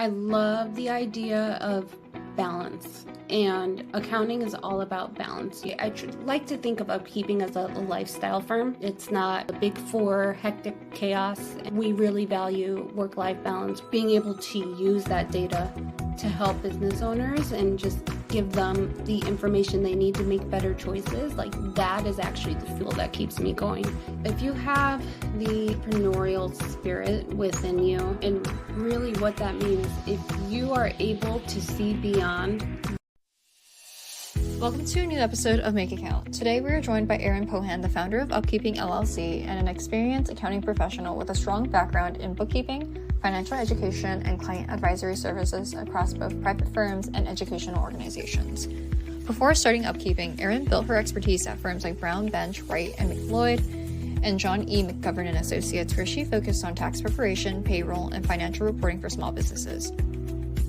I love the idea of balance, and accounting is all about balance. I like to think of Upkeeping as a lifestyle firm. It's not a big four hectic chaos. We really value work-life balance, being able to use that data to help business owners and just give them the information they need to make better choices. Like, that is actually the fuel that keeps me going. If you have the entrepreneurial spirit within you, and really what that means, if you are able to see beyond. Welcome to a new episode of Make Account. Today we are joined by Erin Pohan, the founder of Upkeeping LLC and an experienced accounting professional with a strong background in bookkeeping, financial education, and client advisory services across both private firms and educational organizations. Before starting Upkeeping, Erin built her expertise at firms like Brown, Bench, Wright McLeod, and John E. McGovern Associates, where she focused on tax preparation, payroll, and financial reporting for small businesses.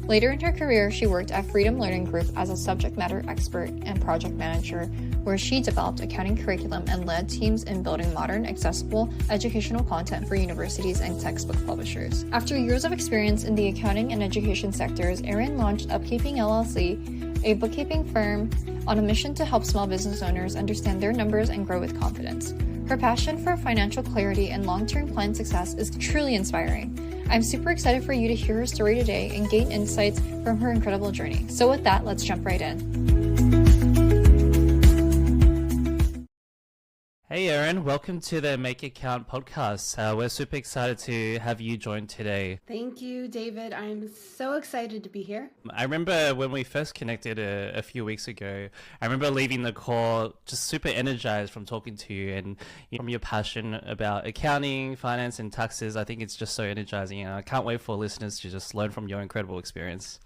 Later in her career, she worked at Freedom Learning Group as a subject matter expert and project manager, where she developed accounting curriculum and led teams in building modern, accessible educational content for universities and textbook publishers. After years of experience in the accounting and education sectors, Erin launched Upkeeping LLC, a bookkeeping firm on a mission to help small business owners understand their numbers and grow with confidence. Her passion for financial clarity and long-term client success is truly inspiring. I'm super excited for you to hear her story today and gain insights from her incredible journey. So with that, let's jump right in. Hey Erin, welcome to the Make Account podcast. We're super excited to have you join today. Thank you, David. I'm so excited to be here. I remember when we first connected a few weeks ago, I remember leaving the call just super energized from talking to you and from your passion about accounting, finance, and taxes. I think it's just so energizing, and I can't wait for listeners to just learn from your incredible experience.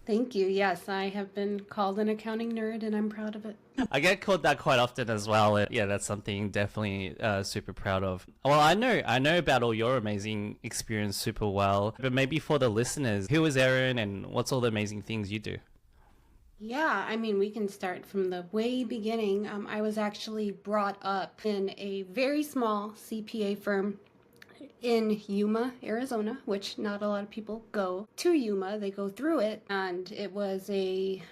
Thank you. Yes, I have been called an accounting nerd, and I'm proud of it. I get called that quite often as well. And yeah, that's something definitely super proud of. Well, I know about all your amazing experience super well, but maybe for the listeners, who is Erin and what's all the amazing things you do? Yeah, I mean, we can start from the way beginning. I was actually brought up in a very small CPA firm in Yuma, Arizona, which not a lot of people go to Yuma. They go through it, and it was a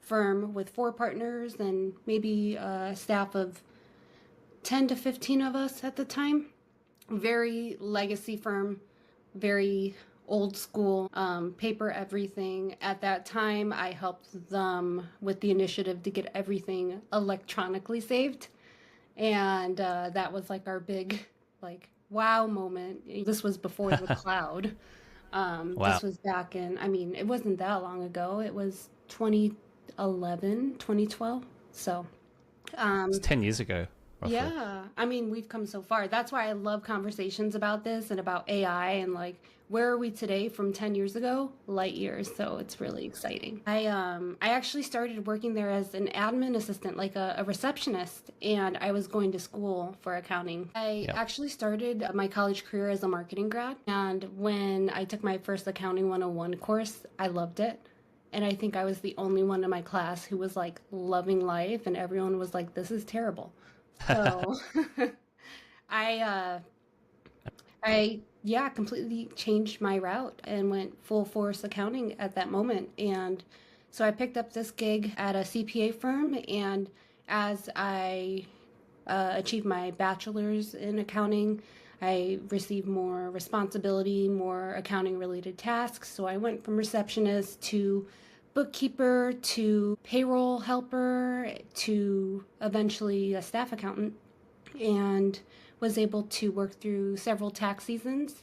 firm with 4 partners and maybe a staff of 10 to 15 of us at the time. Very legacy firm, very old school, paper everything. At that time, I helped them with the initiative to get everything electronically saved, and that was like our big wow moment. This was before the cloud. Wow. This was back in, I mean, it wasn't that long ago. It was 2011, 2012. So It's 10 years ago, roughly. yeah, I mean, we've come so far. That's why I love conversations about this and about AI and like, where are we today from 10 years ago? Light years. So it's really exciting. I actually started working there as an admin assistant, like a receptionist, and I was going to school for accounting. I actually started my college career as a marketing grad, and when I took my first Accounting 101 course, I loved it. And I think I was the only one in my class who was like loving life, and everyone was like, this is terrible. So I completely changed my route and went full force accounting at that moment. And so I picked up this gig at a CPA firm, and as I achieved my bachelor's in accounting, I received more responsibility, more accounting related tasks. So I went from receptionist to bookkeeper to payroll helper to eventually a staff accountant, and was able to work through several tax seasons.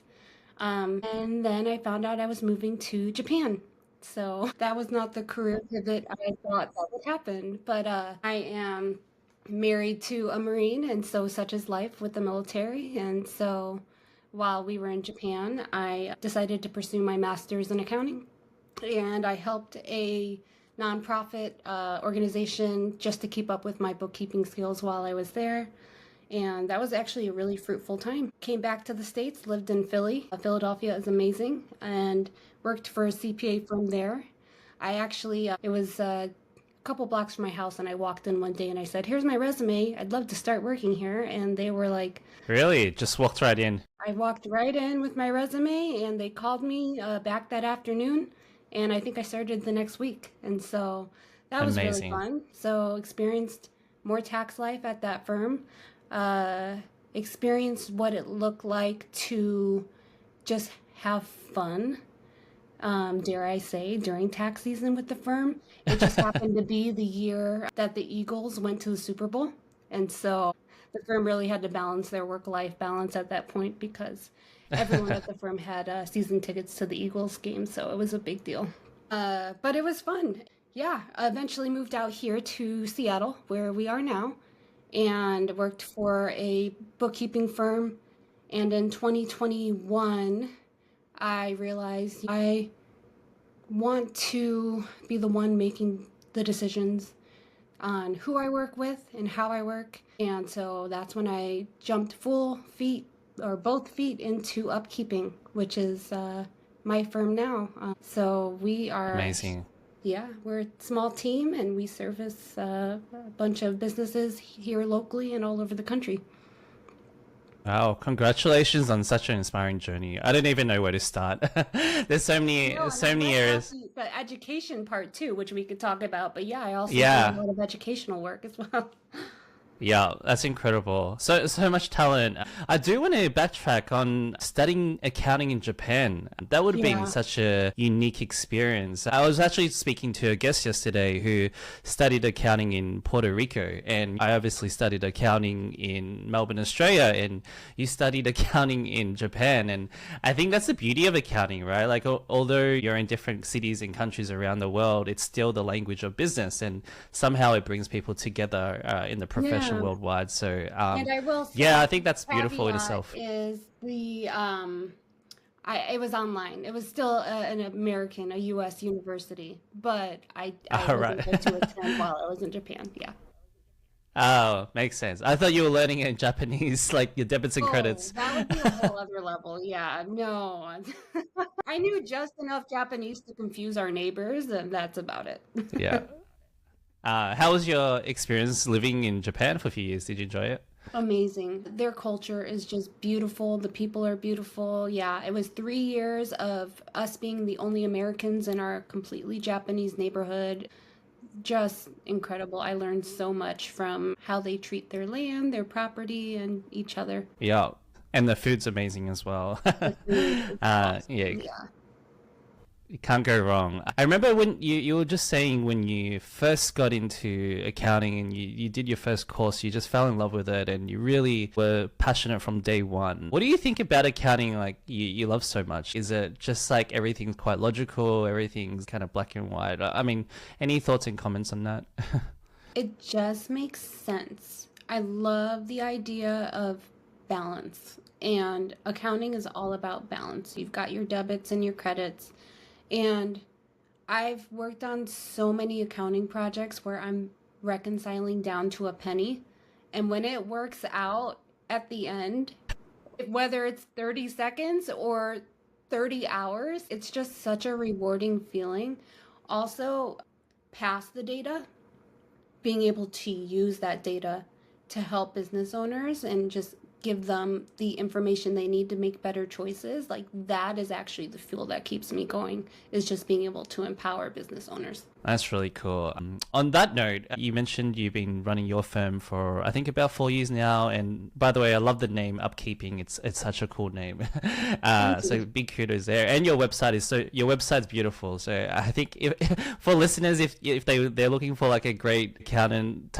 And then I found out I was moving to Japan. So that was not the career pivot I thought that would happen. But I am married to a Marine, and so such is life with the military. And so while we were in Japan, I decided to pursue my master's in accounting. And I helped a nonprofit organization just to keep up with my bookkeeping skills while I was there. And that was actually a really fruitful time. Came back to the States, lived in Philly. Philadelphia is amazing, and worked for a CPA firm there. I actually, it was couple blocks from my house, and I walked in one day and I said, "Here's my resume. I'd love to start working here." And they were like, Really? Just walked right in. I walked right in with my resume, and they called me back that afternoon, and I think I started the next week. And so that was really Amazing. fun. So experienced more tax life at that firm, experienced what it looked like to just have fun, dare I say, during tax season with the firm. It just happened to be the year that the Eagles went to the Super Bowl. And so the firm really had to balance their work-life balance at that point because everyone at the firm had season tickets to the Eagles game. So it was a big deal. But it was fun. Yeah, I eventually moved out here to Seattle, where we are now, and worked for a bookkeeping firm. And in 2021, I realized I want to be the one making the decisions on who I work with and how I work. And so that's when I jumped both feet into Upkeeping, which is my firm now. So we are Amazing. yeah, we're a small team and we service a bunch of businesses here locally and all over the country. Wow, congratulations on such an inspiring journey. I don't even know where to start. There's so many, No, and so I many left out areas. the education part too, which we could talk about. But yeah, I also do a Yeah. lot of educational work as well. Yeah, that's incredible. So much talent. I do want to backtrack on studying accounting in Japan. That would have been Yeah. such a unique experience. I was actually speaking to a guest yesterday who studied accounting in Puerto Rico, and I obviously studied accounting in Melbourne, Australia, and you studied accounting in Japan. And I think that's the beauty of accounting, right? Like, although you're in different cities and countries around the world, it's still the language of business, and somehow it brings people together in the profession Yeah. worldwide. So And I will say, yeah, I think that's beautiful in caveat itself. is it was online. It was still an American, a U.S. university, but I All was right. able to attend while I was in Japan. Yeah. Oh, makes sense. I thought you were learning in Japanese, like your debits and Oh, credits. that would be a whole other level. Yeah, no. I knew just enough Japanese to confuse our neighbors, and that's about it. Yeah. How was your experience living in Japan for a few years? Did you enjoy it? Amazing. Their culture is just beautiful. The people are beautiful. Yeah, it was 3 years of us being the only Americans in our completely Japanese neighborhood. Just incredible. I learned so much from how they treat their land, their property, and each other. Yeah. And the food's amazing as well. The food is awesome. Yeah, Yeah. you can't go wrong. I remember when you were just saying when you first got into accounting and you did your first course, you just fell in love with it and you really were passionate from day one. What do you think about accounting like you love so much? Is it just like everything's quite logical, everything's kind of black and white? I mean, any thoughts and comments on that? It just makes sense. I love the idea of balance, and accounting is all about balance. You've got your debits and your credits, and I've worked on so many accounting projects where I'm reconciling down to a penny, and when it works out at the end, whether it's 30 seconds or 30 hours, it's just such a rewarding feeling. Also, past the data, being able to use that data to help business owners and just give them the information they need to make better choices, like that is actually the fuel that keeps me going, is just being able to empower business owners. That's really cool. On that note, you mentioned you've been running your firm for I think about 4 years now. And by the way, I love the name Upkeeping. It's such a cool name. Thank So you. big kudos there. And your website's beautiful. So I think for listeners, if they're looking for like a great accountant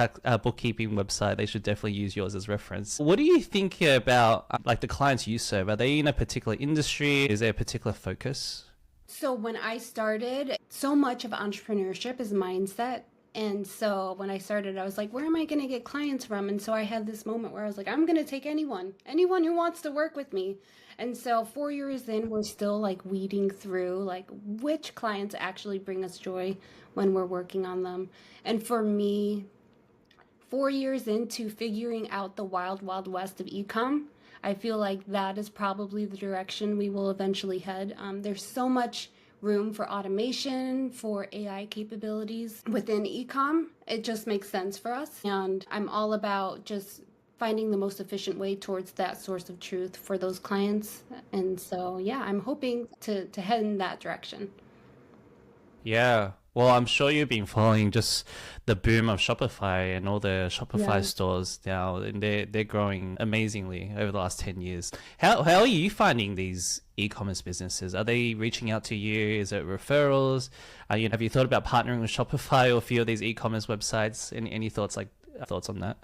bookkeeping website, they should definitely use yours as reference. What do you think about like the clients you serve? Are they in a particular industry? Is there a particular focus? So when I started, so much of entrepreneurship is mindset. And so when I started, I was like, where am I going to get clients from? And so I had this moment where I was like, I'm going to take anyone who wants to work with me. And so 4 years in, we're still like weeding through like which clients actually bring us joy when we're working on them. And for me, 4 years into figuring out the wild, wild west of e-com, I feel like that is probably the direction we will eventually head. There's so much room for automation, for AI capabilities within e-com, it just makes sense for us. And I'm all about just finding the most efficient way towards that source of truth for those clients. And so, yeah, I'm hoping to head in that direction. Yeah. Well, I'm sure you've been following just the boom of Shopify and all the Shopify stores now, and they're growing amazingly over the last 10 years. How are you finding these e-commerce businesses? Are they reaching out to you? Is it referrals? Have you thought about partnering with Shopify or a few of these e-commerce websites? Any thoughts on that?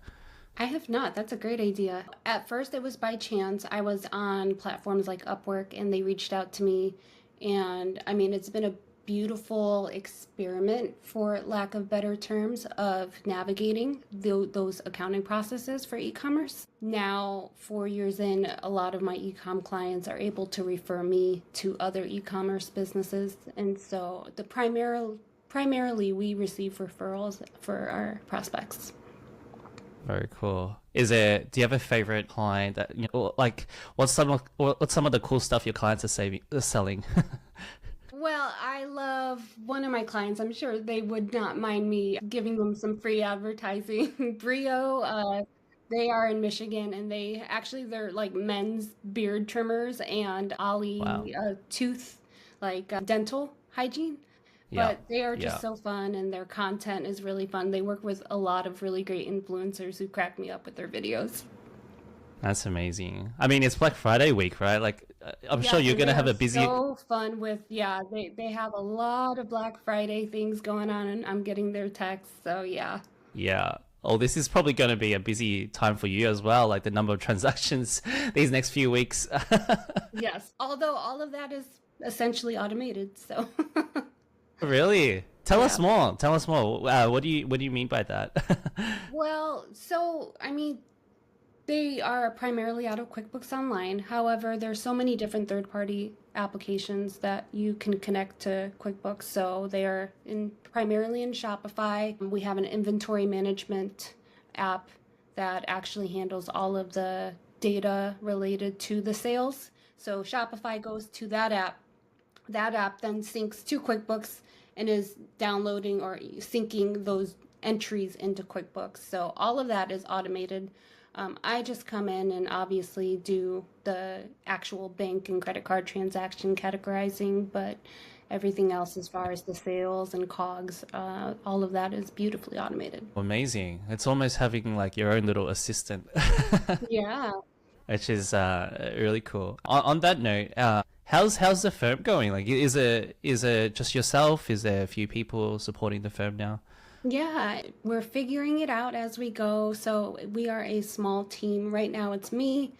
I have not. That's a great idea. At first, it was by chance. I was on platforms like Upwork, and they reached out to me. And I mean, it's been a beautiful experiment, for lack of better terms, of navigating those accounting processes for e-commerce. Now, 4 years in, a lot of my e-com clients are able to refer me to other e-commerce businesses. And so primarily we receive referrals for our prospects. Very cool. Do you have a favorite client that, like what's some of the cool stuff your clients are selling? Well, I love one of my clients. I'm sure they would not mind me giving them some free advertising. Brio, they are in Michigan, and they're like men's beard trimmers and Ollie tooth, dental hygiene. But they are just so fun, and their content is really fun. They work with a lot of really great influencers who crack me up with their videos. That's amazing. I mean, it's Black Friday week, right? Like, I'm sure you're going to have a busy... So fun with, they have a lot of Black Friday things going on, and I'm getting their texts, so yeah. Yeah. Oh, this is probably going to be a busy time for you as well, like the number of transactions these next few weeks. Yes, although all of that is essentially automated, so... Really? Tell us more. Tell us more. What do you mean by that? Well, so I mean, they are primarily out of QuickBooks Online. However, there's so many different third-party applications that you can connect to QuickBooks. So they are primarily in Shopify. We have an inventory management app that actually handles all of the data related to the sales. So Shopify goes to that app. That app then syncs to QuickBooks and is downloading or syncing those entries into QuickBooks. So all of that is automated. I just come in and obviously do the actual bank and credit card transaction categorizing, but everything else as far as the sales and COGS, all of that is beautifully automated. Amazing. It's almost having like your own little assistant. Yeah. Which is really cool. On that note, how's the firm going? Like, is it just yourself? Is there a few people supporting the firm now? Yeah, we're figuring it out as we go. So we are a small team. Right now it's me,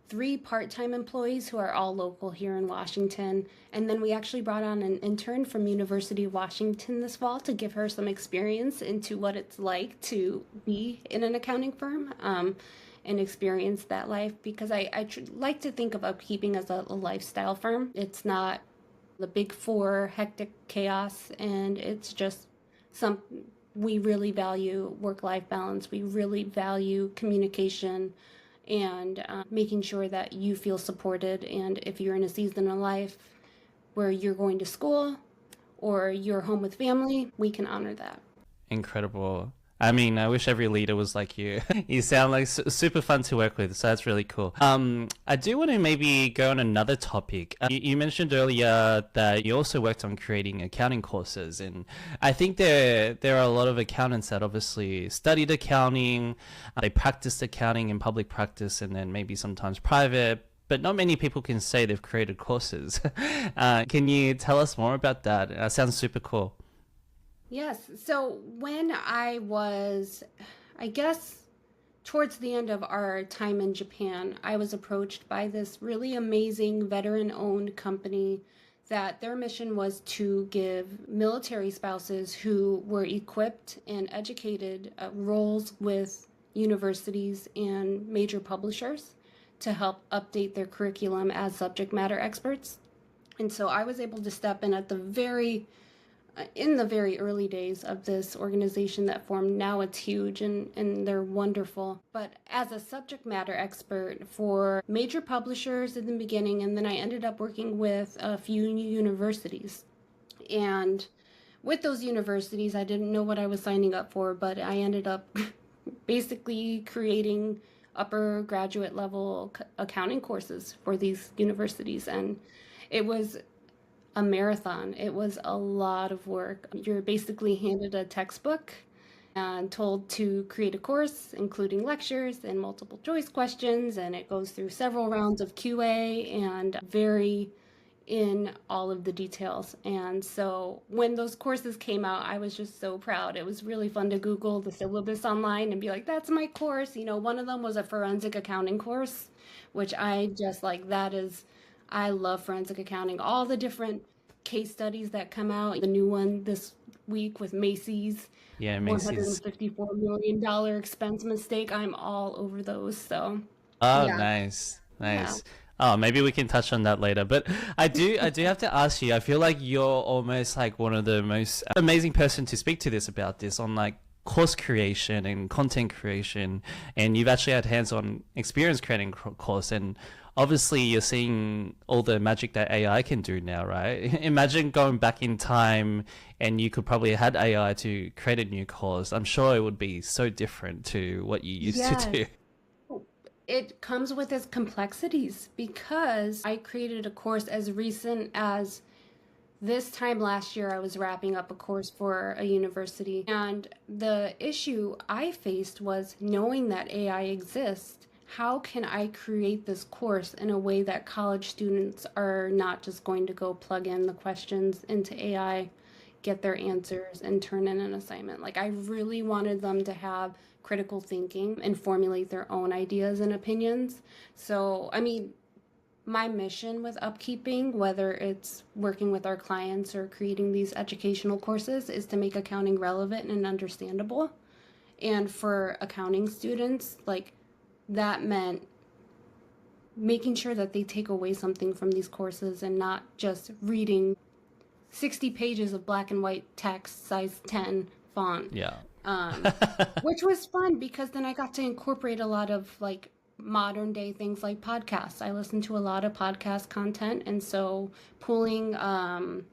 3 part-time employees who are all local here in Washington. And then we actually brought on an intern from University of Washington this fall to give her some experience into what it's like to be in an accounting firm. And experience that life, because I like to think of Upkeeping as a lifestyle firm. It's not the big 4 hectic chaos, and it's just we really value work-life balance. We really value communication and making sure that you feel supported. And if you're in a season of life where you're going to school or you're home with family, we can honor that. Incredible. I mean, I wish every leader was like you. You sound like super fun to work with, so that's really cool. I do want to maybe go on another topic. You mentioned earlier that you also worked on creating accounting courses, and I think there are a lot of accountants that obviously studied accounting, they practiced accounting in public practice, and then maybe sometimes private, but not many people can say they've created courses. Can you tell us more about that? Sounds super cool. Yes. So when I was, I guess, towards the end of our time in Japan, I was approached by this really amazing veteran-owned company that their mission was to give military spouses who were equipped and educated roles with universities and major publishers to help update their curriculum as subject matter experts. And so I was able to step in in the very early days of this organization that formed. Now it's huge and they're wonderful. But as a subject matter expert for major publishers in the beginning, and then I ended up working with a few universities. And with those universities, I didn't know what I was signing up for, but I ended up basically creating upper graduate level accounting courses for these universities. And it was a marathon. It was a lot of work. You're basically handed a textbook and told to create a course, including lectures and multiple choice questions, and it goes through several rounds of QA and very in all of the details. And so when those courses came out, I was just so proud. It was really fun to Google the syllabus online and be like, that's my course. You know, one of them was a forensic accounting course, which I just like, I love forensic accounting. All the different case studies that come out, the new one this week with Macy's. Yeah, Macy's. $154 million expense mistake. I'm all over those. So, Oh, yeah. nice, Yeah. nice. Oh, maybe we can touch on that later. But I do have to ask you. I feel like you're almost like one of the most amazing person to speak to this about this on like course creation and content creation, and you've actually had hands-on experience creating course, and obviously you're seeing all the magic that AI can do now, right? Imagine going back in time and you could probably had AI to create a new course. I'm sure it would be so different to what you used to Yes. do. It comes with its complexities because I created a course as recent as this time last year. I was wrapping up a course for a university, and the issue I faced was knowing that AI exists. How can I create this course in a way that college students are not just going to go plug in the questions into AI, get their answers, and turn in an assignment? Like, I really wanted them to have critical thinking and formulate their own ideas and opinions. So, I mean, my mission with Upkeeping, whether it's working with our clients or creating these educational courses, is to make accounting relevant and understandable. And for accounting students, like, that meant making sure that they take away something from these courses and not just reading 60 pages of black and white text, size 10 font. Yeah. Um, which was fun because then I got to incorporate a lot of like modern day things like podcasts. I listen to a lot of podcast content, and so pulling a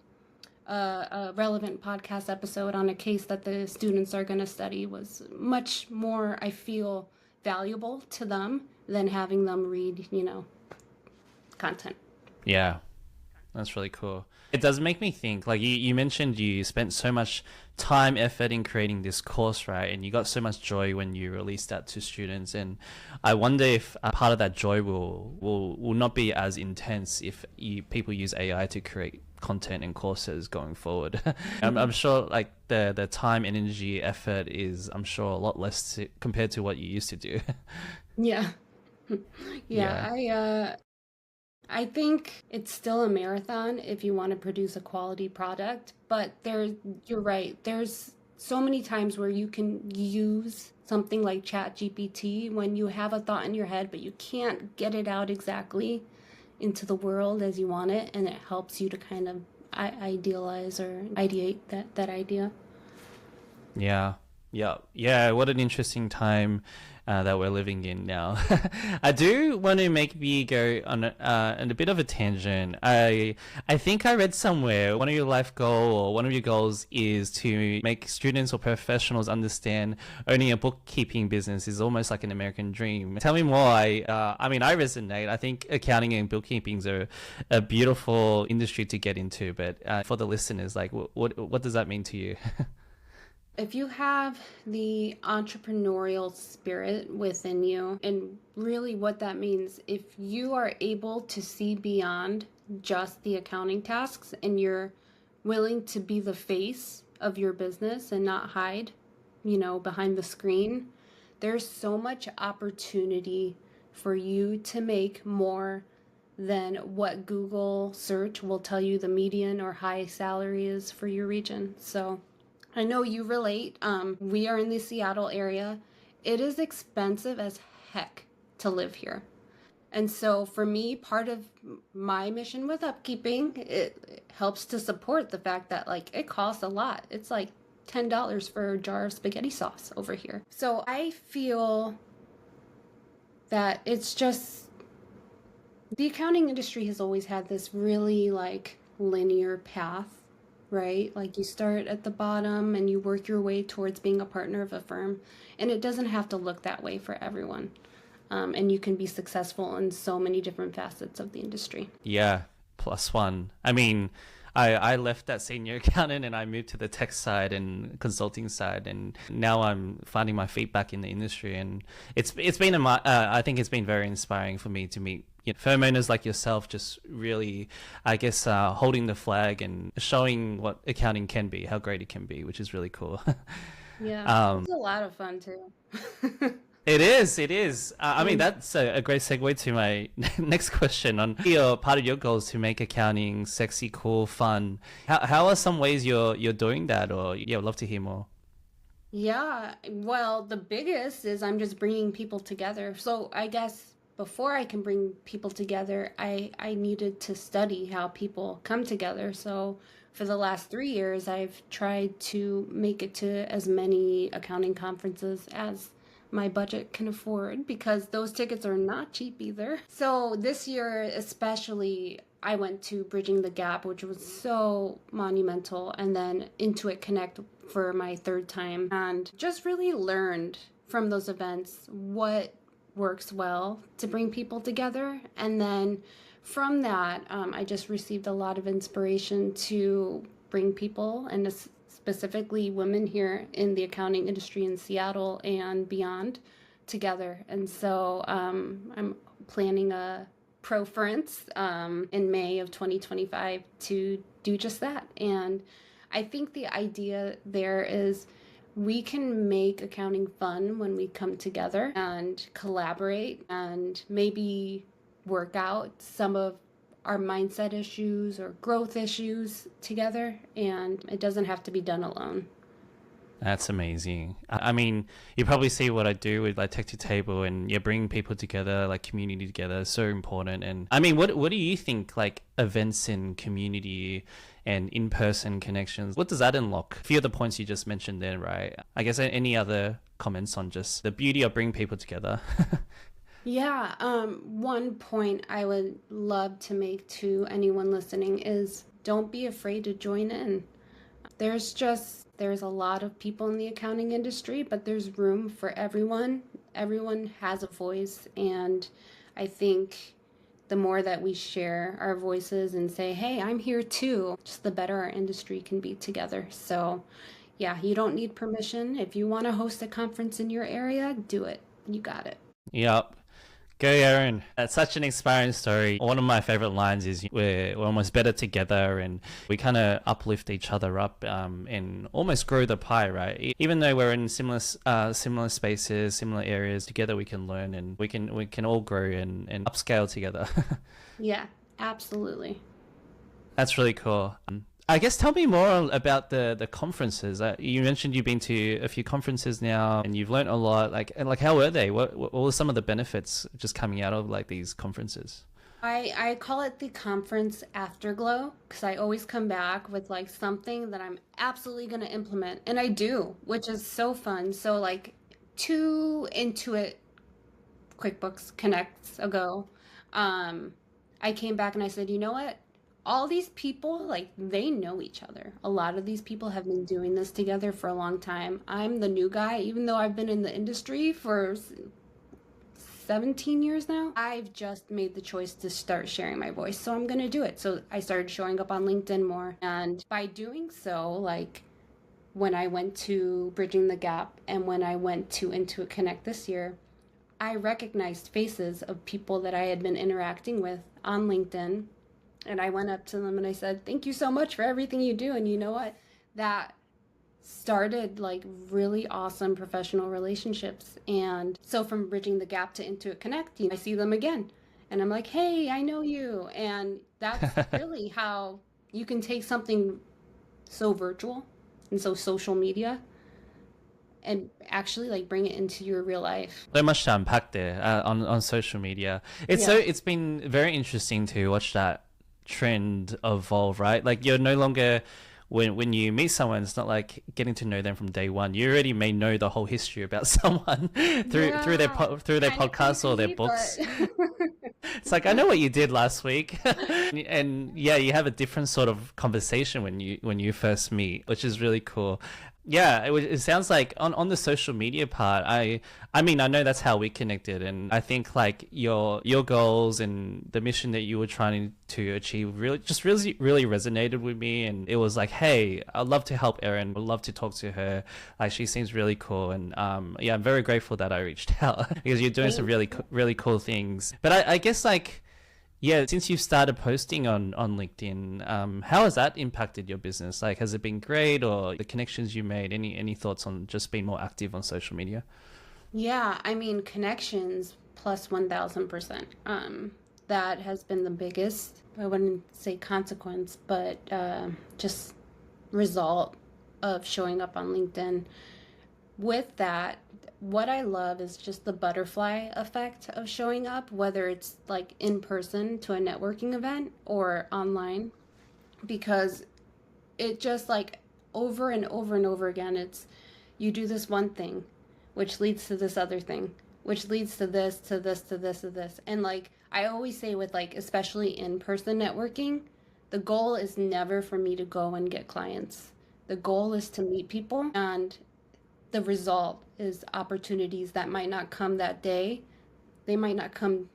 relevant podcast episode on a case that the students are going to study was much more, I feel, valuable to them than having them read, content. Yeah. That's really cool. It does make me think, like you mentioned you spent so much time, effort in creating this course, right? And you got so much joy when you released that to students. And I wonder if a part of that joy will not be as intense if people use AI to create content and courses going forward. I'm sure like the time, energy, effort is, I'm sure, a lot less compared to what you used to do. Yeah. Yeah. Yeah, I think it's still a marathon if you want to produce a quality product, but you're right. There's so many times where you can use something like ChatGPT when you have a thought in your head, but you can't get it out exactly into the world as you want it, and it helps you to kind of idealize or ideate that idea. Yeah, yeah, yeah. What an interesting time that we're living in now. I do want to make me go on a bit of a tangent. I think I read somewhere one of your life goal or one of your goals is to make students or professionals understand owning a bookkeeping business is almost like an American dream. Tell me more. I mean, I resonate. I think accounting and bookkeeping is a beautiful industry to get into. But for the listeners, like, what does that mean to you? If you have the entrepreneurial spirit within you, and really what that means, if you are able to see beyond just the accounting tasks and you're willing to be the face of your business and not hide, behind the screen, there's so much opportunity for you to make more than what Google search will tell you the median or high salary is for your region. So I know you relate. We are in the Seattle area. It is expensive as heck to live here. And so for me, part of my mission with Upkeeping, it helps to support the fact that like it costs a lot. It's like $10 for a jar of spaghetti sauce over here. So I feel that it's just the accounting industry has always had this really like linear path right? Like you start at the bottom and you work your way towards being a partner of a firm. And it doesn't have to look that way for everyone. And you can be successful in so many different facets of the industry. Yeah, plus one. I mean, I left that senior accountant and I moved to the tech side and consulting side, and now I'm finding my feet back in the industry. And it's been I think it's been very inspiring for me to meet firm owners like yourself, just really, I guess, holding the flag and showing what accounting can be, how great it can be, which is really cool. Yeah, it's a lot of fun too. It is. It is. I mean, that's a great segue to my next question on part of your goals to make accounting sexy, cool, fun. How are some ways you're doing that? Or yeah, I'd love to hear more. Yeah, well, the biggest is I'm just bringing people together. So I guess before I can bring people together, I needed to study how people come together. So for the last 3 years, I've tried to make it to as many accounting conferences as my budget can afford, because those tickets are not cheap either. So this year especially, I went to Bridging the Gap, which was so monumental, and then Intuit Connect for my third time, and just really learned from those events what works well to bring people together. And then from that, I just received a lot of inspiration to bring people, and specifically women here in the accounting industry in Seattle and beyond, together. And so I'm planning a pro-ference in May of 2025 to do just that. And I think the idea there is we can make accounting fun when we come together and collaborate and maybe work out some of our mindset issues or growth issues together, and it doesn't have to be done alone. That's amazing. I mean, you probably see what I do with like Tech to Table, and bringing people together, like community together, is so important. And I mean, what do you think, like events in community and in-person connections, what does that unlock? A few of the points you just mentioned there, right? I guess any other comments on just the beauty of bringing people together? Yeah, one point I would love to make to anyone listening is don't be afraid to join in. There's a lot of people in the accounting industry, but there's room for everyone. Everyone has a voice, and I think the more that we share our voices and say, hey, I'm here too, just the better our industry can be together. So yeah, you don't need permission. If you want to host a conference in your area, do it. You got it. Yep. Go, Erin. That's such an inspiring story. One of my favorite lines is we're almost better together, and we kind of uplift each other up and almost grow the pie, right? Even though we're in similar spaces, similar areas, together we can learn, and we can all grow and upscale together. Yeah, absolutely. That's really cool. I guess tell me more about the conferences. You mentioned you've been to a few conferences now, and you've learned a lot. Like how were they? What were some of the benefits just coming out of like these conferences? I call it the conference afterglow, because I always come back with like something that I'm absolutely going to implement, and I do, which is so fun. So like 2 Intuit QuickBooks Connects ago, I came back and I said, you know what? All these people, like, they know each other. A lot of these people have been doing this together for a long time. I'm the new guy, even though I've been in the industry for 17 years now. I've just made the choice to start sharing my voice, so I'm going to do it. So I started showing up on LinkedIn more. And by doing so, like, when I went to Bridging the Gap and when I went to Intuit Connect this year, I recognized faces of people that I had been interacting with on LinkedIn. And I went up to them and I said, thank you so much for everything you do. And you know what? That started like really awesome professional relationships. And so from Bridging the Gap to Intuit Connect, I see them again. And I'm like, hey, I know you. And that's really how you can take something so virtual and so social media and actually like bring it into your real life. So much to unpack there on social media. It's been very interesting to watch that trend evolve, right? Like you're no longer, when you meet someone, it's not like getting to know them from day one. You already may know the whole history about someone through their podcast or their books. It's like, I know what you did last week. And yeah, you have a different sort of conversation when you first meet, which is really cool. Yeah, it sounds like on the social media part, I mean, I know that's how we connected, and I think like your goals and the mission that you were trying to achieve really resonated with me, and it was like, hey, I'd love to help Erin, I'd love to talk to her, like she seems really cool, and yeah, I'm very grateful that I reached out because you're doing some really cool things. But I guess like, yeah, since you've started posting on LinkedIn, how has that impacted your business? Like, has it been great, or the connections you made? Any thoughts on just being more active on social media? Yeah, I mean, connections plus 1000%. That has been the biggest, I wouldn't say consequence, but just result of showing up on LinkedIn. With that, what I love is just the butterfly effect of showing up, whether it's like in person to a networking event or online, because it just like over and over and over again, it's you do this one thing, which leads to this other thing, which leads to this, to this, to this, to this. And like I always say with like, especially in-person networking, the goal is never for me to go and get clients. The goal is to meet people, and the result is opportunities that might not come that day. They might not come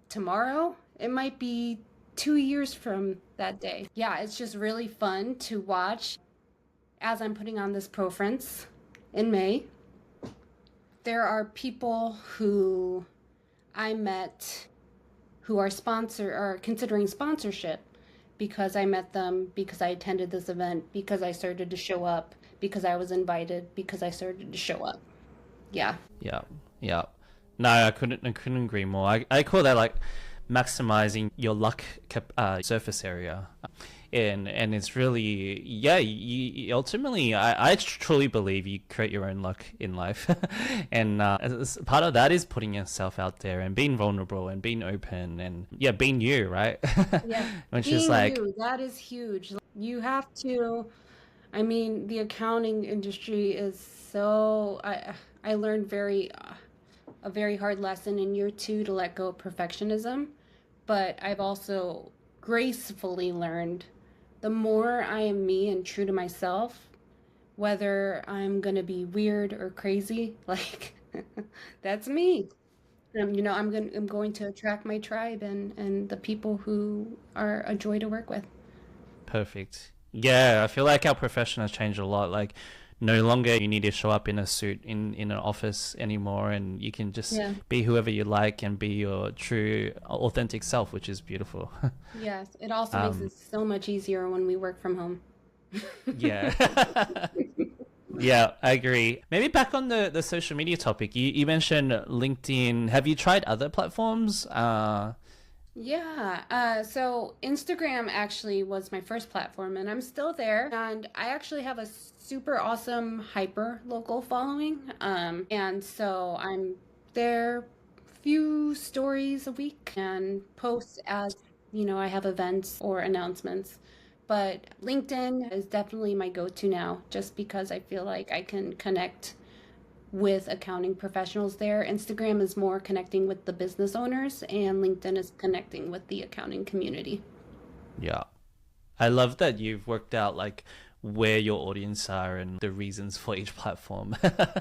tomorrow. It might be 2 years from that day. Yeah, it's just really fun to watch as I'm putting on this pro-ference in May. There are people who I met who are considering sponsorship because I met them, because I attended this event, because I started to show up, because I was invited, because I started to show up. Yeah. Yeah. No, I couldn't agree more. I call that like maximizing your luck surface area. And it's really, yeah, you ultimately, I truly believe you create your own luck in life. And part of that is putting yourself out there and being vulnerable and being open and, yeah, being you, right? Yeah. Which is like, that is huge. You have to, I mean, the accounting industry is so, I learned a very hard lesson in year 2 to let go of perfectionism, but I've also gracefully learned the more I am me and true to myself, whether I'm going to be weird or crazy, like that's me. I'm going to attract my tribe and the people who are a joy to work with. perfect. Yeah, I feel like our profession has changed a lot. Like, no longer you need to show up in a suit in an office anymore, and you can just be whoever you like and be your true, authentic self, which is beautiful. Yes, it also makes it so much easier when we work from home. Yeah. Yeah, I agree. Maybe back on the social media topic, you mentioned LinkedIn. Have you tried other platforms? Yeah, so Instagram actually was my first platform, and I'm still there. And I actually have a super awesome hyper local following. And so I'm there few stories a week and post as, I have events or announcements. But LinkedIn is definitely my go-to now, just because I feel like I can connect with accounting professionals there. Instagram is more connecting with the business owners, and LinkedIn is connecting with the accounting community. Yeah. I love that you've worked out like where your audience are and the reasons for each platform.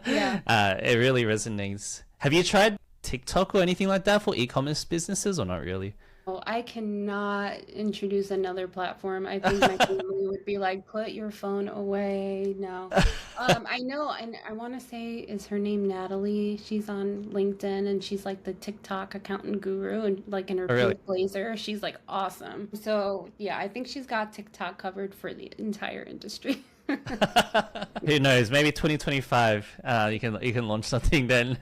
Yeah. It really resonates. Have you tried TikTok or anything like that for e-commerce businesses, or not really? Oh, I cannot introduce another platform. I think my family would be like, put your phone away. No. I know, and I want to say, is her name Natalie? She's on LinkedIn, and she's like the TikTok accountant guru, and like in her Oh, really? pink blazer, she's like awesome. So yeah, I think she's got TikTok covered for the entire industry. Who knows? Maybe 2025, you can launch something then.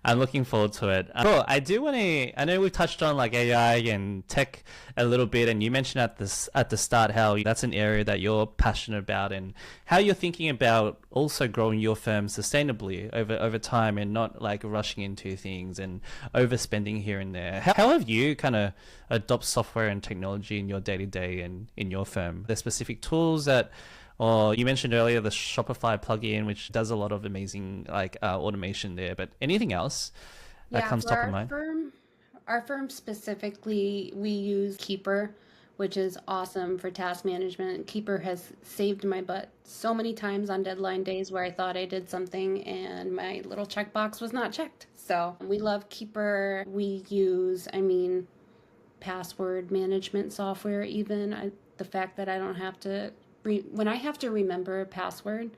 I'm looking forward to it. Cool. I know we've touched on like AI and tech a little bit, and you mentioned at the start how that's an area that you're passionate about, and how you're thinking about also growing your firm sustainably over time, and not like rushing into things and overspending here and there. How have you kind of adopt software and technology in your day-to-day and in your firm? There's specific tools that, or you mentioned earlier the Shopify plugin, which does a lot of amazing like automation there. But anything else that comes for top of our mind? firm, Our firm specifically, we use Keeper, which is awesome for task management. Keeper has saved my butt so many times on deadline days where I thought I did something and my little checkbox was not checked. So we love Keeper. We use, password management software even. The fact that I don't have to, when I have to remember a password,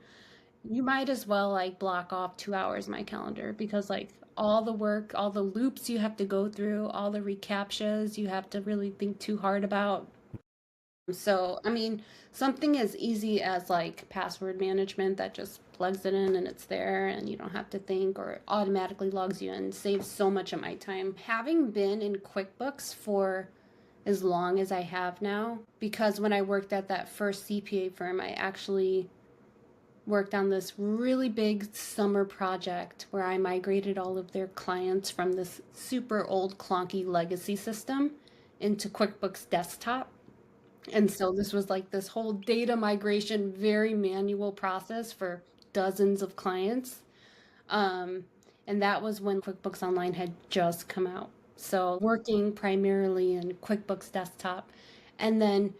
you might as well like block off 2 hours in my calendar because like all the work, all the loops you have to go through, all the recaptchas you have to really think too hard about. So, something as easy as like password management that just plugs it in and it's there and you don't have to think, or it automatically logs you in, saves so much of my time. Having been in QuickBooks for as long as I have now, because when I worked at that first CPA firm, I actually worked on this really big summer project where I migrated all of their clients from this super old clunky legacy system into QuickBooks Desktop. And so this was like this whole data migration, very manual process for dozens of clients. And that was when QuickBooks Online had just come out. So working primarily in QuickBooks Desktop, and then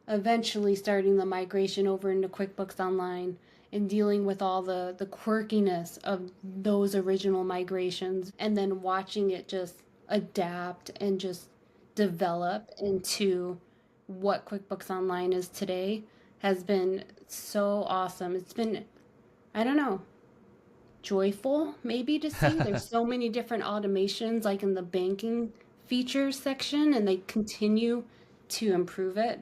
eventually starting the migration over into QuickBooks Online and dealing with all the quirkiness of those original migrations, and then watching it just adapt and just develop into what QuickBooks Online is today has been so awesome. It's been, I don't know, joyful maybe to see. There's so many different automations like in the banking features section, and they continue to improve it.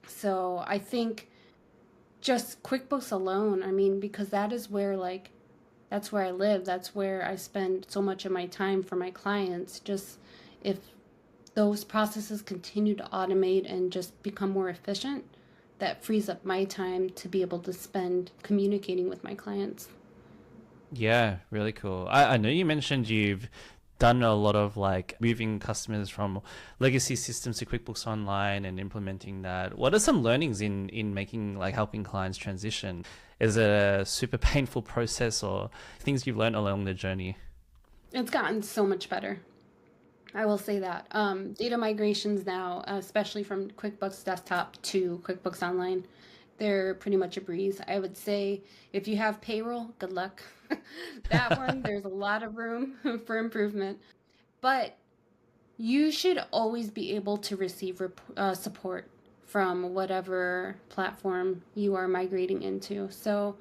So I think just QuickBooks alone, because that is where that's where I live. That's where I spend so much of my time for my clients. Just if those processes continue to automate and just become more efficient, that frees up my time to be able to spend communicating with my clients. Yeah, really cool. I know you mentioned you've done a lot of like moving customers from legacy systems to QuickBooks Online and implementing that. What are some learnings in making, like, helping clients transition? Is it a super painful process, or things you've learned along the journey? It's gotten so much better. I will say that. Data migrations now, especially from QuickBooks Desktop to QuickBooks Online, they're pretty much a breeze. I would say if you have payroll, good luck. That one, there's a lot of room for improvement. But you should always be able to receive support from whatever platform you are migrating into. So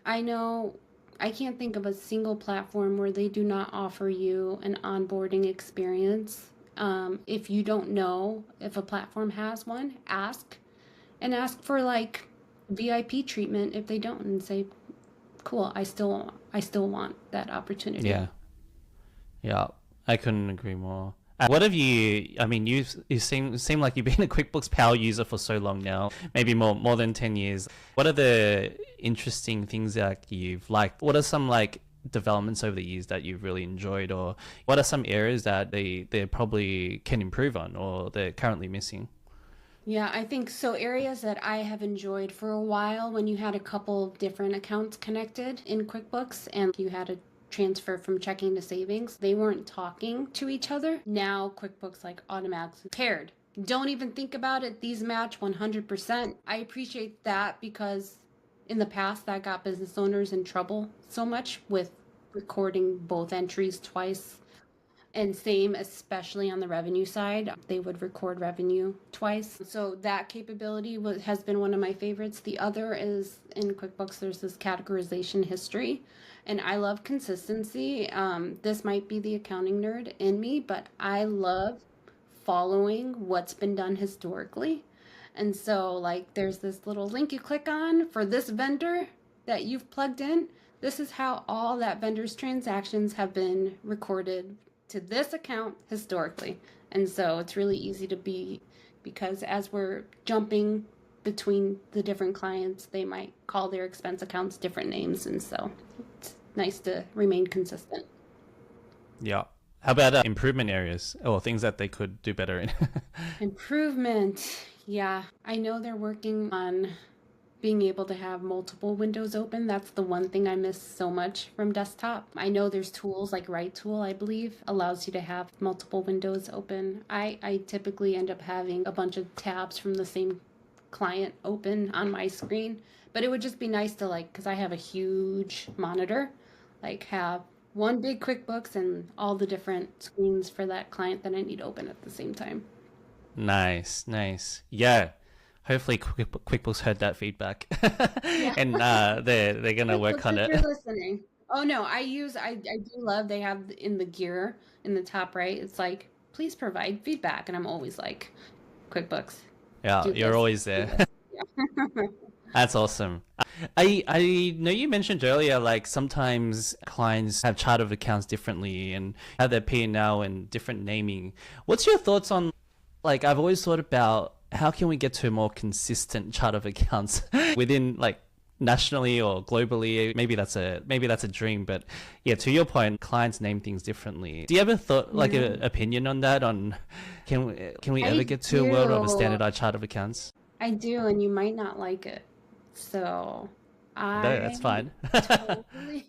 I know I can't think of a single platform where they do not offer you an onboarding experience. If you don't know if a platform has one, ask for like VIP treatment if they don't, and say, cool, I still want that opportunity. Yeah, I couldn't agree more. What have you? You seem like you've been a QuickBooks Power user for so long now, maybe more than 10 years. What are the interesting things that you've liked? What are some like developments over the years that you've really enjoyed, or what are some areas that they probably can improve on or they're currently missing? Yeah, I think so. Areas that I have enjoyed for a while, when you had a couple different accounts connected in QuickBooks and you had a transfer from checking to savings, they weren't talking to each other. Now QuickBooks like automatically paired. Don't even think about it. These match 100%. I appreciate that because in the past that got business owners in trouble so much with recording both entries twice. And same, especially on the revenue side, they would record revenue twice. So that capability has been one of my favorites. The other is in QuickBooks, there's this categorization history, and I love consistency. This might be the accounting nerd in me, but I love following what's been done historically. And so like there's this little link you click on for this vendor that you've plugged in. This is how all that vendor's transactions have been recorded to this account historically. And so it's really easy to be, because as we're jumping between the different clients, they might call their expense accounts different names. And so it's nice to remain consistent. Yeah. How about improvement areas or things that they could do better in? Improvement. Yeah, I know they're working on being able to have multiple windows open. That's the one thing I miss so much from desktop. I know there's tools like Wright Tool, I believe, allows you to have multiple windows open. I typically end up having a bunch of tabs from the same client open on my screen, but it would just be nice to, like, because I have a huge monitor, like have one big QuickBooks and all the different screens for that client that I need open at the same time. Nice, nice. Yeah. Hopefully QuickBooks heard that feedback Yeah. and they're gonna work QuickBooks, on if it. you're listening. Oh no, I do love, they have in the gear in the top right, it's like, please provide feedback. And I'm always like, QuickBooks, Yeah, do you're this, always do there. this. Yeah. That's awesome. I know you mentioned earlier, like sometimes clients have chart of accounts differently and have their P&L and different naming. What's your thoughts on, like, I've always thought about how can we get to a more consistent chart of accounts within, like, nationally or globally? Maybe that's a dream, but yeah, to your point, clients name things differently. Do you ever thought like an opinion on that? On can we I ever get to a world of a do. standardized chart of accounts? I do, and you might not like it. So No, that's I fine. totally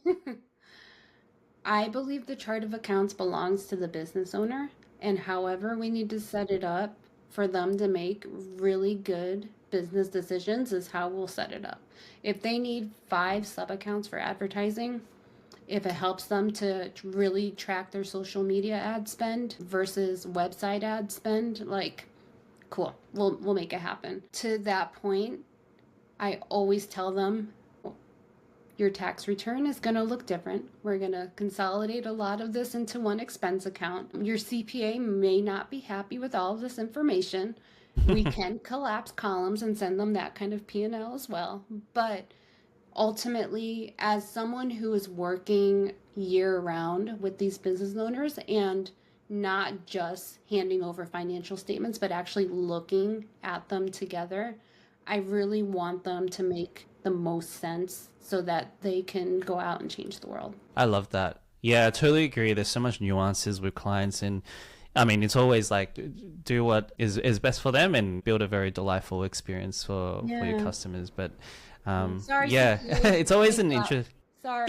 I believe the chart of accounts belongs to the business owner, and however we need to set it up for them to make really good business decisions is how we'll set it up. If they need 5 sub accounts for advertising, if it helps them to really track their social media ad spend versus website ad spend, like, cool, we'll make it happen. To that point, I always tell them your tax return is going to look different. We're going to consolidate a lot of this into one expense account. Your CPA may not be happy with all of this information. We can collapse columns and send them that kind of P&L as well. But ultimately, as someone who is working year round with these business owners and not just handing over financial statements, but actually looking at them together, I really want them to make the most sense so that they can go out and change the world. I love that. Yeah, I totally agree. There's so much nuances with clients, and I mean, it's always like do what is best for them and build a very delightful experience for your customers. But Sorry, yeah, CPA, it's always an wake up. interest. Sorry.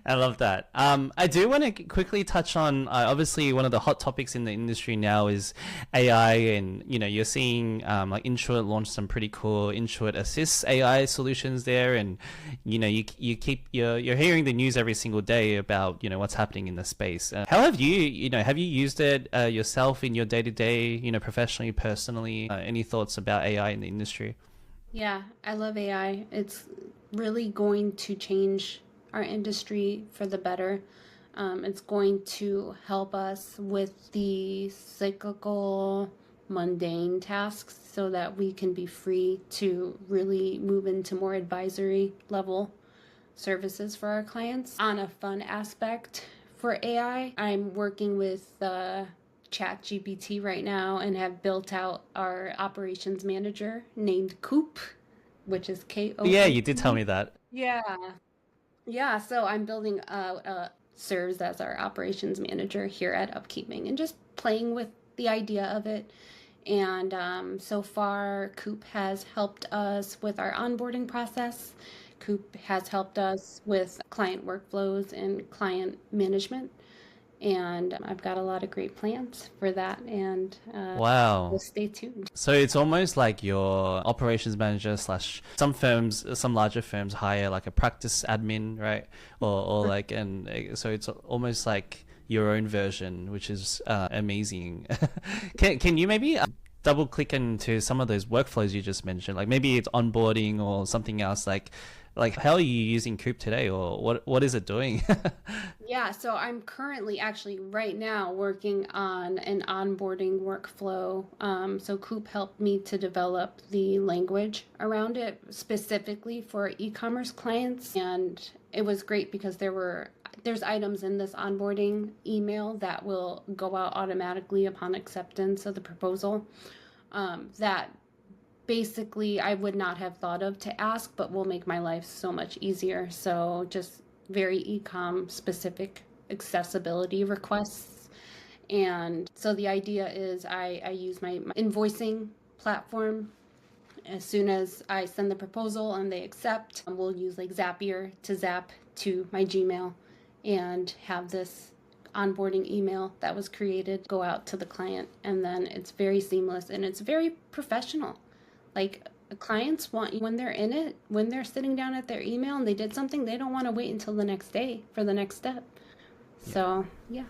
I love that. I do want to quickly touch on obviously one of the hot topics in the industry now is AI, and you know you're seeing like Intuit launch some pretty cool Intuit Assist AI solutions there, and you know you're hearing the news every single day about what's happening in the space. How have have you used it yourself in your day to day professionally, personally? Any thoughts about AI in the industry? Yeah, I love AI. It's really going to change our industry for the better. It's going to help us with the cyclical, mundane tasks so that we can be free to really move into more advisory level services for our clients. On a fun aspect for AI, I'm working with ChatGPT right now and have built out our operations manager named Coop, which is Ko. Yeah, you did tell me that. Yeah. Yeah, so I'm building out serves as our operations manager here at Upkeeping and just playing with the idea of it. And so far, Coop has helped us with our onboarding process. Coop has helped us with client workflows and client management. And I've got a lot of great plans for that. And Wow. we'll stay tuned. So it's almost like your operations manager slash some larger firms hire like a practice admin, right? Or like, and so it's almost like your own version, which is amazing. Can you maybe double click into some of those workflows you just mentioned? Like maybe it's onboarding or something else. Like how are you using Coop today, or what is it doing? Yeah, so I'm currently actually right now working on an onboarding workflow. So Coop helped me to develop the language around it specifically for e-commerce clients. And it was great because there's items in this onboarding email that will go out automatically upon acceptance of the proposal that basically I would not have thought of to ask, but will make my life so much easier. So just very e-com specific accessibility requests. And so the idea is I use my invoicing platform as soon as I send the proposal and they accept, we'll use like Zapier to zap to my Gmail and have this onboarding email that was created go out to the client. And then it's very seamless and it's very professional. Like, clients want, when they're in it, when they're sitting down at their email and they did something, they don't want to wait until the next day for the next step. So yeah,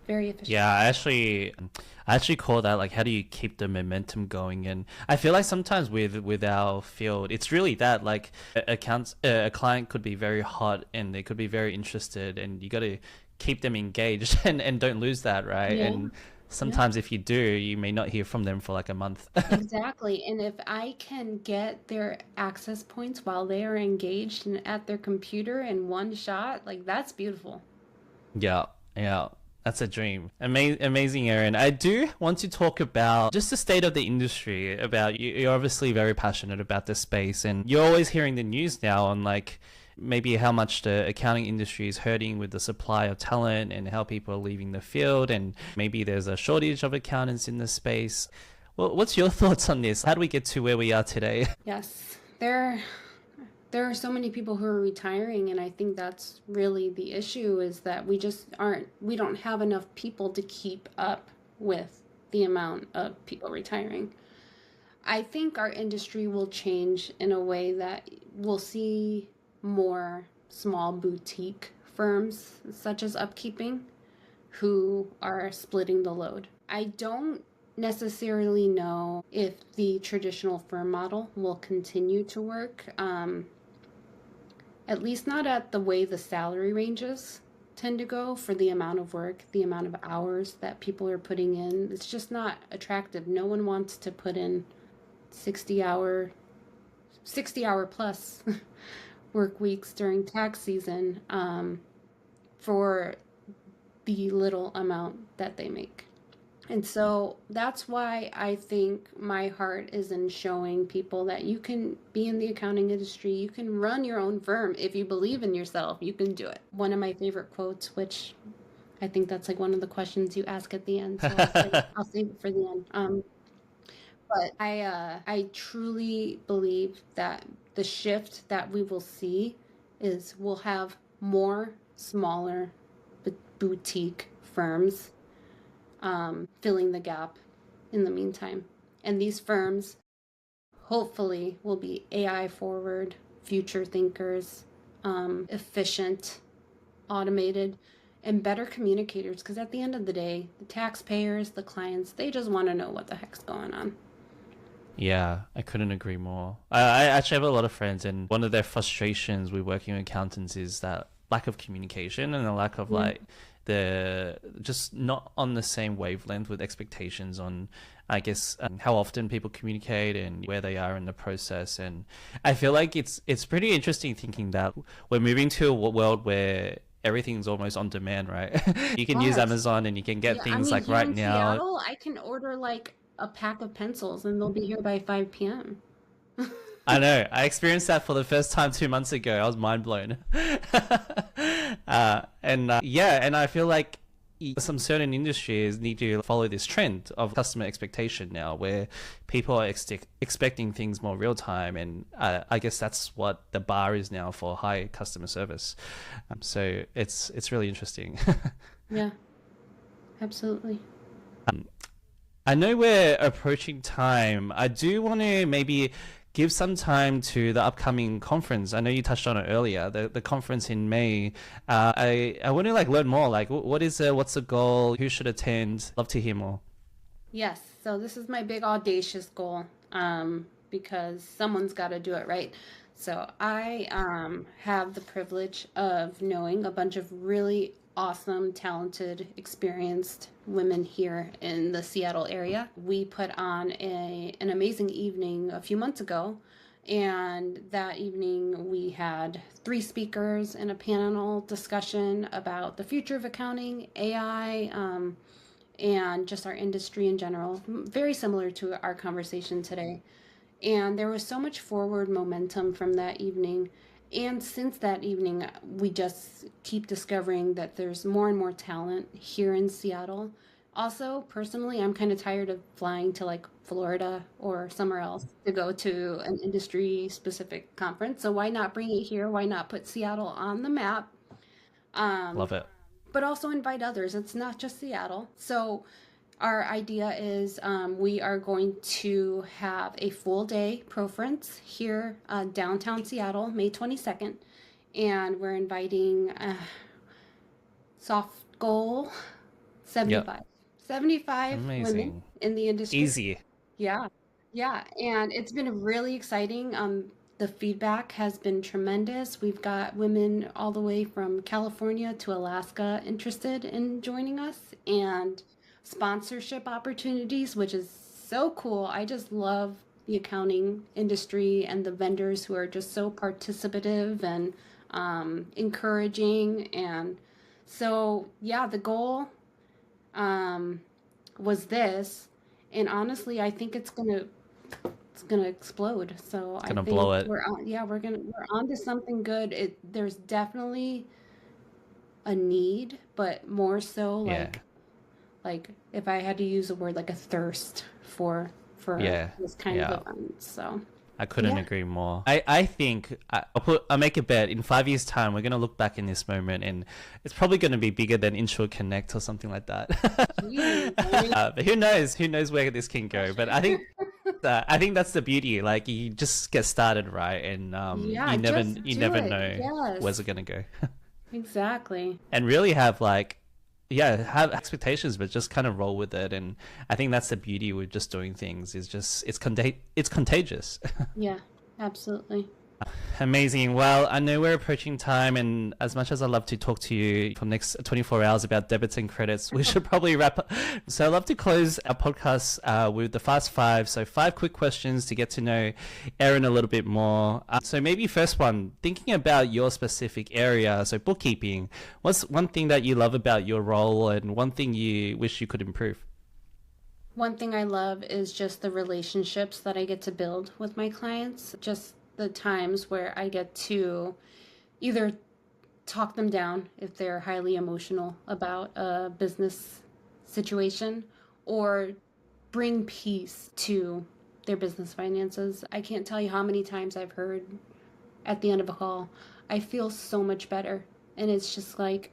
very efficient. Yeah, I actually call that like, how do you keep the momentum going? And I feel like sometimes with our field, it's really that, like, a client could be very hot and they could be very interested, and you got to keep them engaged and don't lose that, right? Yeah. And sometimes if you do, you may not hear from them for like a month. Exactly. And if I can get their access points while they are engaged and at their computer in one shot, like, that's beautiful. Yeah, that's a dream. Amazing, Erin. I do want to talk about just the state of the industry. About you're obviously very passionate about this space, and you're always hearing the news now on like maybe how much the accounting industry is hurting with the supply of talent and how people are leaving the field, and maybe there's a shortage of accountants in the space. Well, what's your thoughts on this? How do we get to where we are today? Yes, there are so many people who are retiring, and I think that's really the issue, is that we don't have enough people to keep up with the amount of people retiring. I think our industry will change in a way that we'll see more small boutique firms such as Upkeeping who are splitting the load. I don't necessarily know if the traditional firm model will continue to work, at least not at the way the salary ranges tend to go for the amount of work, the amount of hours that people are putting in. It's just not attractive. No one wants to put in 60 hour plus work weeks during tax season for the little amount that they make. And so that's why I think my heart is in showing people that you can be in the accounting industry, you can run your own firm. If you believe in yourself, you can do it. One of my favorite quotes, which I think that's like one of the questions you ask at the end, so I'll save it for the end. But I truly believe that the shift that we will see is we'll have more smaller boutique firms filling the gap in the meantime. And these firms hopefully will be AI forward, future thinkers, efficient, automated, and better communicators. Because at the end of the day, the taxpayers, the clients, they just want to know what the heck's going on. Yeah, I couldn't agree more. I actually have a lot of friends, and one of their frustrations with working with accountants is that lack of communication and the lack of like the just not on the same wavelength with expectations on, I guess, how often people communicate and where they are in the process. And I feel like it's pretty interesting thinking that we're moving to a world where everything's almost on demand, right? You can use Amazon and you can get things like right now. Seattle, I can order like a pack of pencils and they'll be here by 5 p.m. I know. I experienced that for the first time 2 months ago. I was mind blown. And I feel like some certain industries need to follow this trend of customer expectation now, where people are expecting things more real time. And I guess that's what the bar is now for high customer service. So it's really interesting. Yeah, absolutely. I know we're approaching time. I do want to maybe give some time to the upcoming conference. I know you touched on it earlier, the conference in May. I want to like learn more. Like, what's the goal? Who should attend? Love to hear more. Yes. So this is my big audacious goal, because someone's got to do it, right? So I have the privilege of knowing a bunch of really awesome, talented, experienced women here in the Seattle area. We put on an amazing evening a few months ago, and that evening we had 3 speakers and a panel discussion about the future of accounting, AI, and just our industry in general, very similar to our conversation today. And there was so much forward momentum from that evening. And since that evening, we just keep discovering that there's more and more talent here in Seattle. Also, personally, I'm kind of tired of flying to like Florida or somewhere else to go to an industry specific conference. So why not bring it here? Why not put Seattle on the map? Um, Love it. but also invite others. It's not just Seattle. So our idea is we are going to have a full day pro-ference here downtown Seattle, May 22nd. And we're inviting soft goal Yep. 75. 75 women Amazing. in the industry. Easy. Yeah. Yeah. And it's been really exciting. The feedback has been tremendous. We've got women all the way from California to Alaska interested in joining us, and sponsorship opportunities, which is so cool. I just love the accounting industry and the vendors who are just so participative and encouraging. And so, yeah, the goal was this, and honestly, I think it's gonna explode. So I Gonna think blow it. we're on. Yeah, we're on to something good. There's definitely a need, but more so Yeah. like if I had to use a word, like a thirst for Yeah. this kind Yeah. of event. So I couldn't yeah, agree more. I think I'll make a bet in 5 years' time we're gonna look back in this moment and it's probably gonna be bigger than Insure Connect or something like that. geez, I mean, But who knows? Who knows where this can go? But I think that's the beauty. Like you just get started, right? And yeah, you never just you do never it. know where's Yes, it gonna go. exactly. And really have like have expectations but just kind of roll with it. And I think that's the beauty with just doing things is just it's contagious. Yeah, absolutely. Amazing. Well, I know we're approaching time, and as much as I love to talk to you for the next 24 hours about debits and credits, we should probably wrap up. So I'd love to close our podcast with the Fast Five. So 5 quick questions to get to know Erin a little bit more. So maybe first one, thinking about your specific area, so bookkeeping, what's one thing that you love about your role and one thing you wish you could improve? One thing I love is just the relationships that I get to build with my clients. Just the times where I get to either talk them down if they're highly emotional about a business situation, or bring peace to their business finances. I can't tell you how many times I've heard at the end of a call, I feel so much better. And it's just like,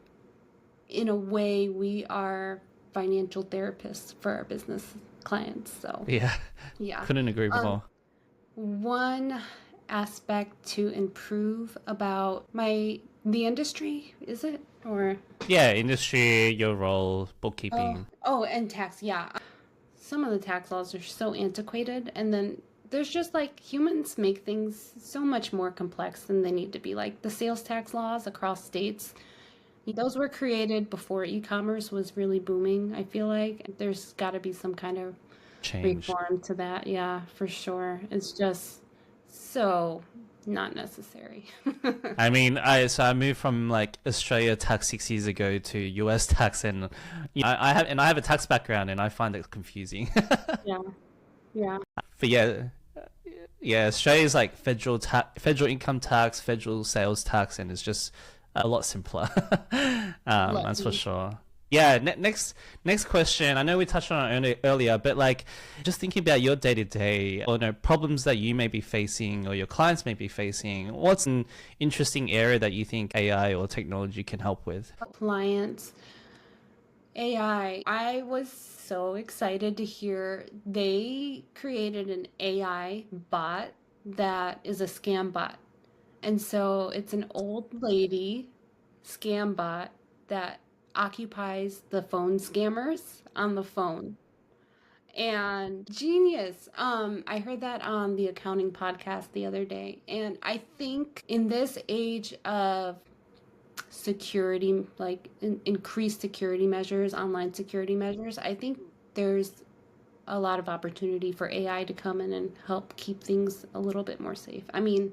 in a way, we are financial therapists for our business clients. So, Yeah, yeah. couldn't agree Um, more. one aspect to improve about the industry, is it? Or Yeah, industry, your role, oh, bookkeeping. and tax, yeah. Some of the tax laws are so antiquated, and then there's just like humans make things so much more complex than they need to be. Like the sales tax laws across states, those were created before e-commerce was really booming. I feel like there's got to be some kind of Change. reform to that. Yeah, for sure. It's just so not necessary. I mean, I moved from like Australia tax 6 years ago to US tax, and I have a tax background, and I find it confusing. Yeah, yeah, But yeah, Australia is like federal income tax, federal sales tax, and it's just a lot simpler. That's for lucky. sure. Yeah. Next question. I know we touched on it earlier, but like, just thinking about your day to day, or problems that you may be facing, or your clients may be facing. What's an interesting area that you think AI or technology can help with? Appliance AI. I was so excited to hear they created an AI bot that is a scam bot. And so it's an old lady scam bot that occupies the phone scammers on the phone. And genius. I heard that on the accounting podcast the other day. And I think in this age of security, like increased security measures, online security measures, I think there's a lot of opportunity for AI to come in and help keep things a little bit more safe. I mean,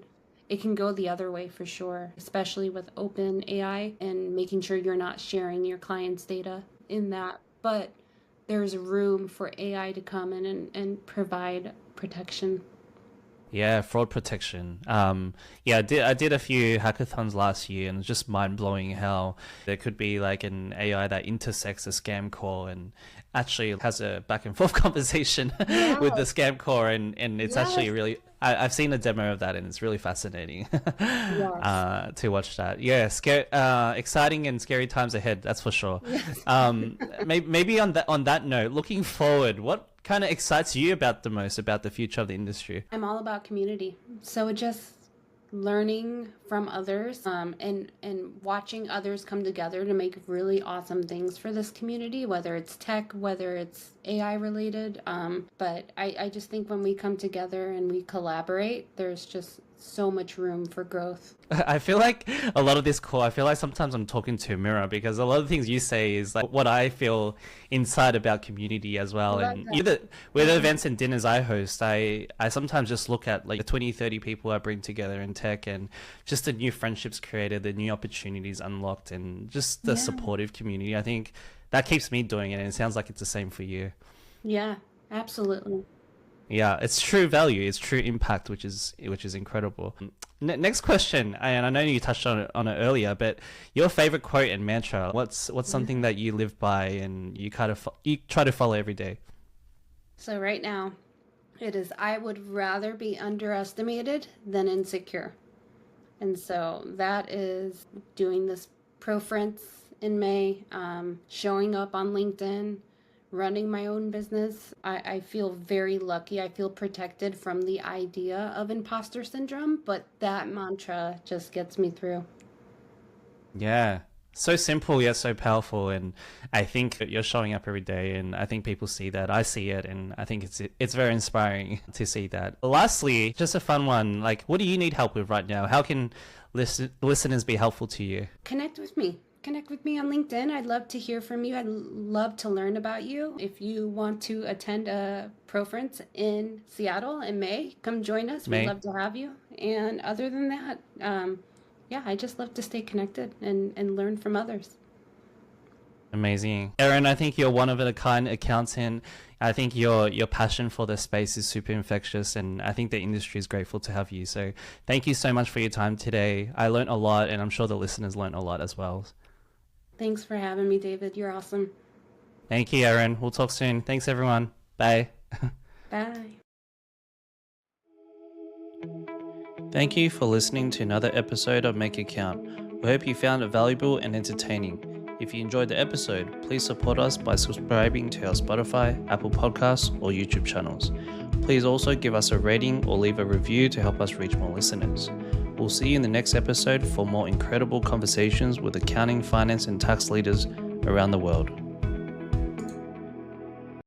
it can go the other way for sure, especially with open AI and making sure you're not sharing your client's data in that. But there's room for AI to come in and provide protection. Yeah, fraud protection. Yeah, I did a few hackathons last year, and it's just mind blowing how there could be like an AI that intersects a scam call and actually has a back and forth conversation with the scam call, and it's actually really. I've seen a demo of that, and it's really fascinating to watch that. Yeah, exciting and scary times ahead. That's for sure. Maybe on that note, looking forward, what kind of excites you about the most about the future of the industry? I'm all about community. So just learning from others, and watching others come together to make really awesome things for this community, whether it's tech, whether it's AI related. But I just think when we come together and we collaborate, there's just so much room for growth. I feel like a lot of this call, I feel like sometimes I'm talking to a mirror, because a lot of the things you say is like what I feel inside about community as well. And with the events and dinners I host, I sometimes just look at like the 20, 30 people I bring together in tech, and just the new friendships created, the new opportunities unlocked, and just the supportive community. I think that keeps me doing it, and it sounds like it's the same for you. Yeah, absolutely. Yeah, it's true value, it's true impact, which is incredible. Next question, and I know you touched on it earlier, but your favorite quote and mantra. What's something that you live by and you try to follow every day? So right now, it is, I would rather be underestimated than insecure. And so that is doing this pro-ference in May, showing up on LinkedIn, running my own business. I feel very lucky. I feel protected from the idea of imposter syndrome, but that mantra just gets me through. Yeah. So simple yet so powerful, and I think that you're showing up every day, and I think people see that. I see it, and I think it's very inspiring to see that. Lastly, just a fun one, like what do you need help with right now? How can listeners be helpful to you? Connect with me on LinkedIn. I'd love to hear from you. I'd love to learn about you. If you want to attend a pro-ference in Seattle in May, come join us. We'd love to have you. And other than that, I just love to stay connected and learn from others. Amazing. Erin, I think you're one of a kind accountant. I think your passion for the space is super infectious, and I think the industry is grateful to have you. So thank you so much for your time today. I learned a lot, and I'm sure the listeners learned a lot as well. Thanks for having me, David. You're awesome. Thank you, Erin. We'll talk soon. Thanks, everyone. Bye. Bye. Thank you for listening to another episode of Make It Count. We hope you found it valuable and entertaining. If you enjoyed the episode, please support us by subscribing to our Spotify, Apple Podcasts, or YouTube channels. Please also give us a rating or leave a review to help us reach more listeners. We'll see you in the next episode for more incredible conversations with accounting, finance, and tax leaders around the world.